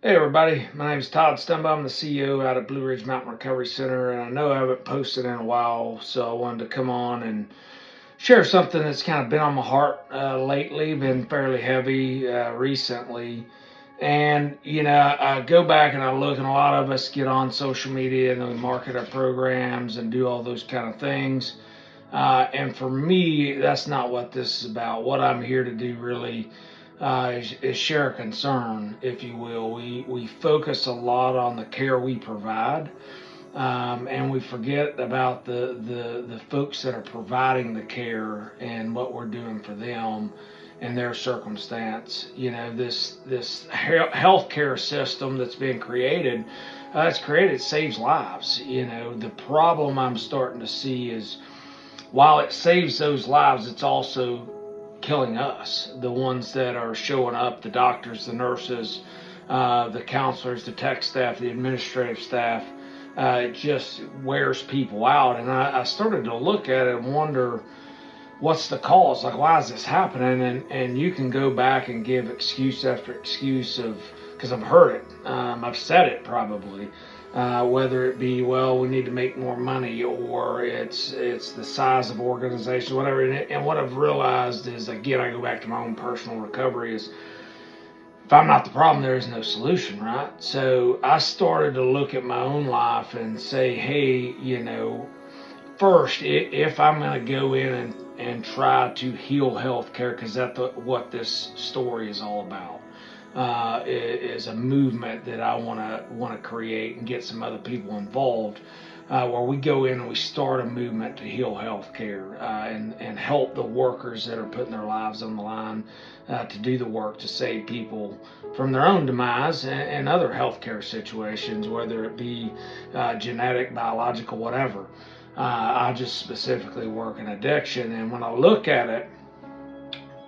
Hey everybody, my name is Todd Stumba. I'm the CEO out at Blue Ridge Mountain Recovery Center, and I know I haven't posted in a while, so I wanted to come on and share something that's kind of been on my heart lately, been fairly heavy recently. And I go back and I look, and a lot of us get on social media and we market our programs and do all those kind of things. And for me, that's not what this is about. What I'm here to do really is share a concern, if you will. We focus a lot on the care we provide, and we forget about the folks that are providing the care and what we're doing for them and their circumstance. This healthcare system that's been created, saves lives. The problem I'm starting to see is while it saves those lives, it's also killing us, the ones that are showing up, the doctors, the nurses, the counselors, the tech staff, the administrative staff. It just wears people out. And I started to look at it and wonder, what's the cause? Like, why is this happening? And you can go back and give excuse after excuse because I've heard it. I've said it probably. Whether it be, well, we need to make more money, or it's the size of organization, whatever. And what I've realized is, again, I go back to my own personal recovery, is if I'm not the problem, there is no solution, right? So I started to look at my own life and say, hey, first, if I'm going to go in and try to heal healthcare, because that's what this story is all about. Is a movement that I want to create and get some other people involved, where we go in and we start a movement to heal healthcare and help the workers that are putting their lives on the line to do the work to save people from their own demise and other healthcare situations, whether it be genetic, biological, whatever. I just specifically work in addiction, and when I look at it,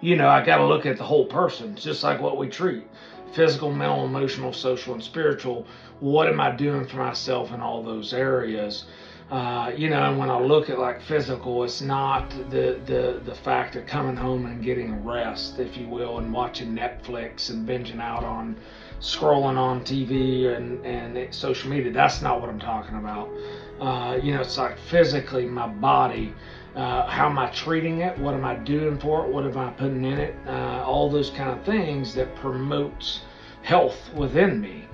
I got to look at the whole person, just like what we treat: physical, mental, emotional, social, and spiritual. What am I doing for myself in all those areas? And when I look at like physical, it's not the fact of coming home and getting rest, if you will, and watching Netflix and binging out on scrolling on TV and social media. That's not what I'm talking about. It's like physically my body. How am I treating it? What am I doing for it? What am I putting in it? All those kind of things that promotes health within me.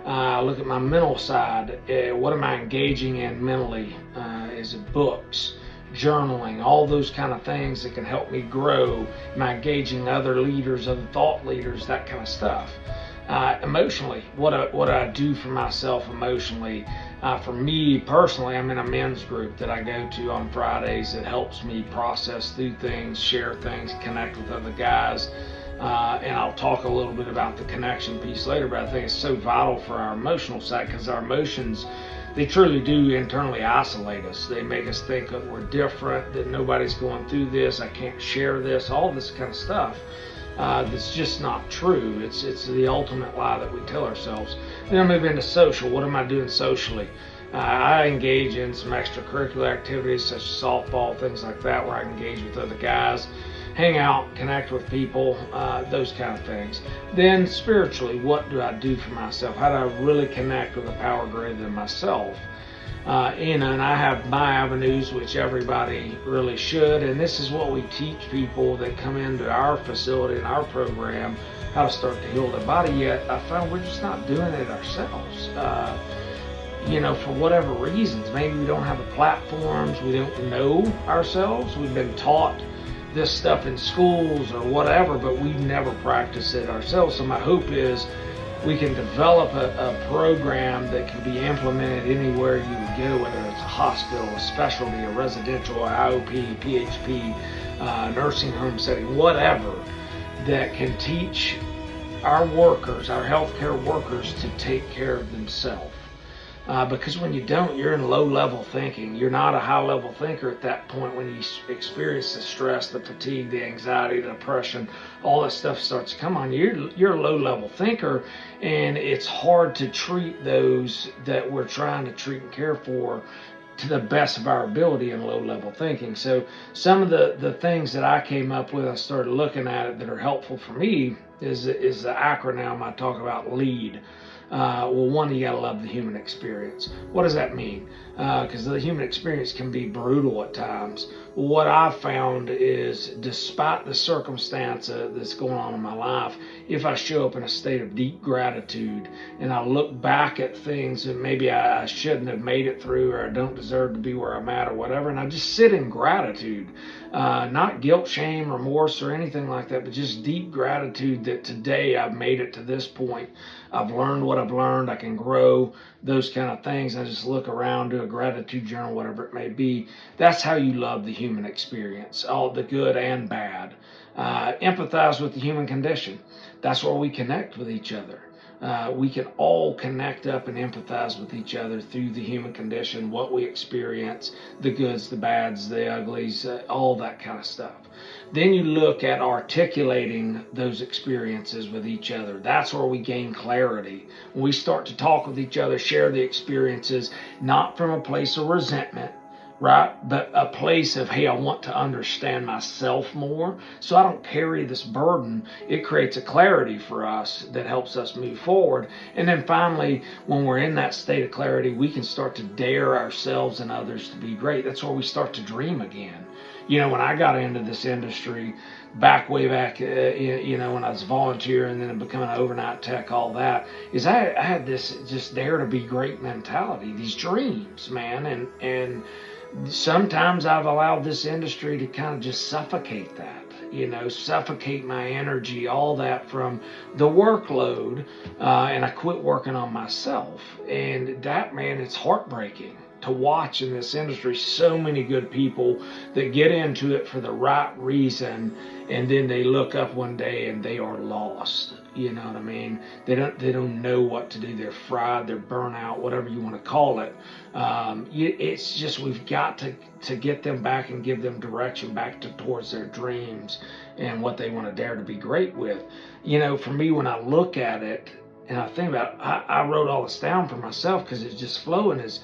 Look at my mental side. What am I engaging in mentally? Is it books, journaling, all those kind of things that can help me grow? Am I engaging other leaders, other thought leaders, that kind of stuff? Emotionally, what do I do for myself emotionally? For me personally, I'm in a men's group that I go to on Fridays that helps me process through things, share things, connect with other guys. And I'll talk a little bit about the connection piece later, but I think it's so vital for our emotional side, because our emotions, they truly do internally isolate us. They make us think that we're different, that nobody's going through this, I can't share this, all this kind of stuff. That's just not true. It's the ultimate lie that we tell ourselves. Then I move into social. What am I doing socially? I engage in some extracurricular activities such as softball, things like that, where I can engage with other guys, hang out, connect with people, those kind of things. Then spiritually, what do I do for myself? How do I really connect with a power greater than myself? And I have my avenues, which everybody really should, and this is what we teach people that come into our facility and our program, how to start to heal their body. Yet I found we're just not doing it ourselves. For whatever reasons. Maybe we don't have the platforms, we don't know ourselves, we've been taught this stuff in schools or whatever, but we've never practiced it ourselves. So my hope is we can develop a program that can be implemented anywhere you would go, whether it's a hospital, a specialty, a residential, a IOP, PHP, nursing home setting, whatever, that can teach our workers, our healthcare workers, to take care of themselves. Because when you don't, you're in low-level thinking. You're not a high-level thinker at that point when you experience the stress, the fatigue, the anxiety, the depression, all that stuff starts to come on you. You're a low-level thinker, and it's hard to treat those that we're trying to treat and care for to the best of our ability in low-level thinking. So some of the things that I came up with, I started looking at it that are helpful for me, is the acronym I talk about, LEAD. Well, one, you gotta love the human experience. What does that mean? Because the human experience can be brutal at times. What I've found is, despite the circumstance that's going on in my life, if I show up in a state of deep gratitude and I look back at things that maybe I shouldn't have made it through, or I don't deserve to be where I'm at, or whatever, and I just sit in gratitude, not guilt, shame, remorse, or anything like that, but just deep gratitude that today I've made it to this point. I've learned what I've learned. I can grow, those kind of things. I just look around, do a gratitude journal, whatever it may be. That's how you love the human experience, all the good and bad. Empathize with the human condition. That's where we connect with each other. We can all connect up and empathize with each other through the human condition, what we experience, the goods, the bads, the uglies, all that kind of stuff. Then you look at articulating those experiences with each other. That's where we gain clarity. When we start to talk with each other, share the experiences, not from a place of resentment, right? But a place of, hey, I want to understand myself more, so I don't carry this burden. It creates a clarity for us that helps us move forward. And then finally, when we're in that state of clarity, we can start to dare ourselves and others to be great. That's where we start to dream again. You know, when I got into this industry, way back, when I was volunteering and then becoming an overnight tech, all that, is I had this just dare to be great mentality, these dreams, man. And sometimes I've allowed this industry to kind of just suffocate that, suffocate my energy, all that from the workload, and I quit working on myself. And that, man, it's heartbreaking to watch in this industry. So many good people that get into it for the right reason, and then they look up one day and they are lost. You know what I mean? They don't know what to do. They're fried, they're burnt out, whatever you want to call it. It's just, we've got to get them back and give them direction back towards their dreams and what they want to dare to be great with. For me, when I look at it and I think about it, I wrote all this down for myself because it's just flowing. Is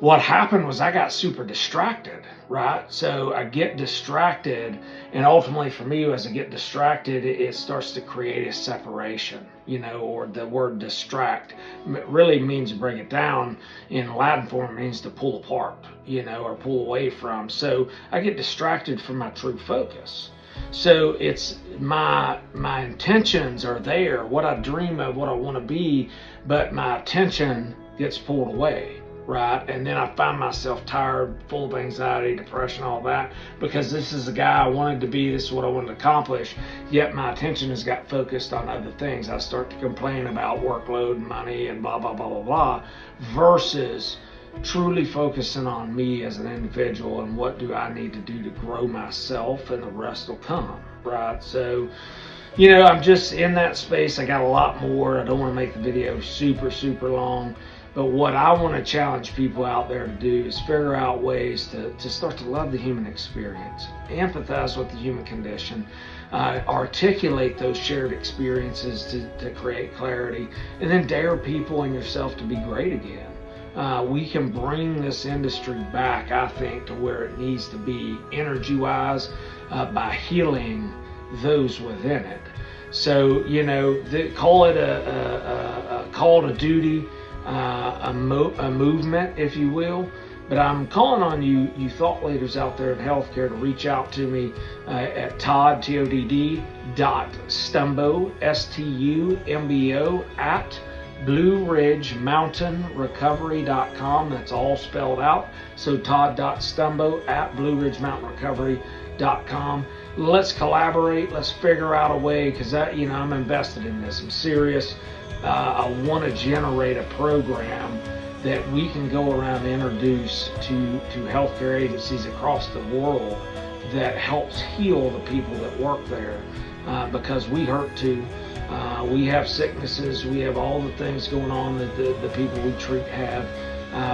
what happened was I got super distracted, right? So I get distracted, and ultimately for me, as I get distracted, it starts to create a separation, or the word distract really means, to break it down in Latin form, means to pull apart, or pull away from. So I get distracted from my true focus. So it's my intentions are there, what I dream of, what I want to be, but my attention gets pulled away. Right, and then I find myself tired, full of anxiety, depression, all that, because this is the guy I wanted to be, this is what I wanted to accomplish, yet my attention has got focused on other things. I start to complain about workload, money, and blah, blah, blah, blah, blah, versus truly focusing on me as an individual and what do I need to do to grow myself, and the rest will come, right? So, I'm just in that space. I got a lot more. I don't want to make the video super, super long. But what I want to challenge people out there to do is figure out ways to start to love the human experience, empathize with the human condition, articulate those shared experiences to create clarity, and then dare people and yourself to be great again. We can bring this industry back, I think, to where it needs to be energy-wise, by healing those within it. So, call it a call to duty, a movement, if you will. But I'm calling on you thought leaders out there in healthcare, to reach out to me at Todd, TODD, .Stumbo, STUMBO, at BlueRidgeMountainRecovery.com. That's all spelled out. So Todd.Stumbo at BlueRidgeMountainRecovery.com. Let's collaborate. Let's figure out a way, because I'm invested in this. I'm serious. I want to generate a program that we can go around and introduce to healthcare agencies across the world that helps heal the people that work there, because we hurt too. We have sicknesses, we have all the things going on that the people we treat have,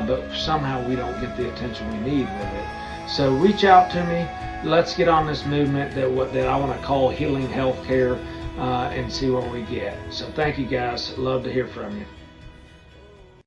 but somehow we don't get the attention we need with it. So reach out to me. Let's get on this movement that I want to call healing healthcare, and see where we get. So thank you guys. Love to hear from you.